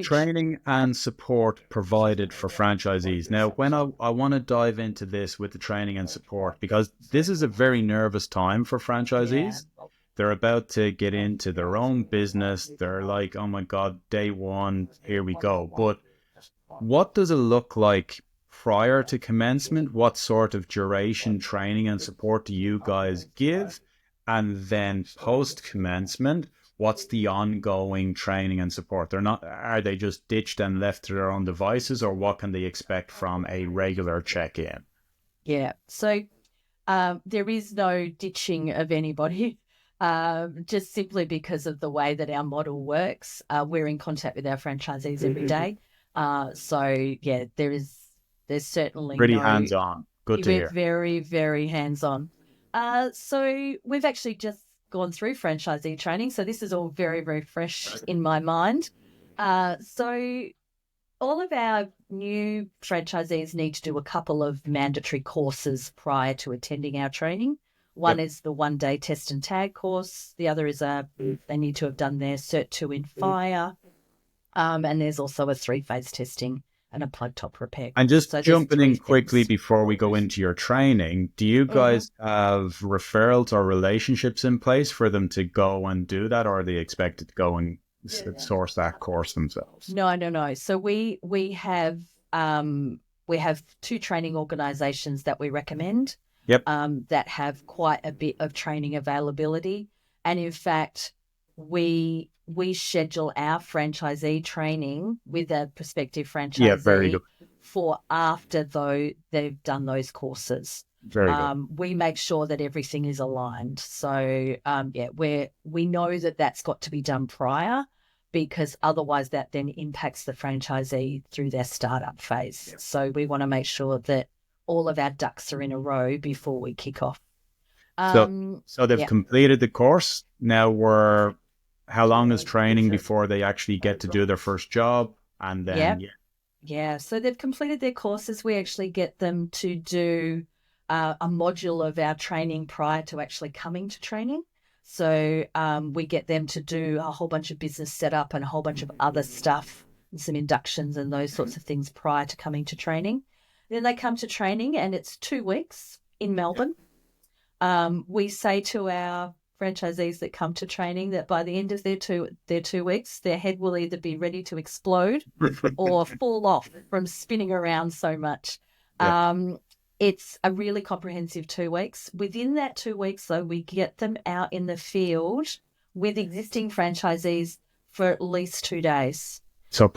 training and support provided for franchisees. Now, when I want to dive into this with the training and support, because this is a very nervous time for Yeah. franchisees. They're about to get into their own business. They're like, oh my God, day one, here we go. But what does it look like prior to commencement? What sort of duration training and support do you guys give? And then post commencement, what's the ongoing training and support? Are they just ditched and left to their own devices, or what can they expect from a regular check-in? Yeah. So there is no ditching of anybody, just simply because of the way that our model works. We're in contact with our franchisees every day. So yeah, there's certainly Pretty no. hands-on. Good to We're hear. very, very hands-on. So we've actually just gone through franchisee training. So this is all very, very fresh in my mind. So all of our new franchisees need to do a couple of mandatory courses prior to attending our training. One Yep. is the 1-day test and tag course. The other is they need to have done their Cert 2 in fire. And there's also a 3-phase testing and a plug top repair And course. just So there's jumping three in quickly things. before we go into your training, do you Mhm. guys have referrals or relationships in place for them to go and do that, or are they expected to go and source that course themselves? No. So we have 2 training organisations that we recommend Yep. that have quite a bit of training availability, and in fact, we schedule our franchisee training with a prospective Yeah, very good. franchisee for after though they've done those courses. Very good. We make sure that everything is aligned. So yeah, we know that that's got to be done prior, because otherwise that then impacts the franchisee through their startup phase. So we want to make sure that all of our ducks are in a row before we kick off. So, so they've Yeah, completed the course. Now how long is training before they actually get to do their first job? And yeah, then, yeah, yeah. So they've completed their courses. We actually get them to do a module of our training prior to actually coming to training. So we get them to do a whole bunch of business setup and a whole bunch of other stuff, and some inductions and those sorts of things prior to coming to training. Then they come to training, and it's 2 weeks in Melbourne. We say to our franchisees that come to training that by the end of their 2 weeks, their head will either be ready to explode or fall off from spinning around so much. yeah. It's a really comprehensive 2 weeks. Within that 2 weeks, though, we get them out in the field with existing franchisees for at least 2 days. So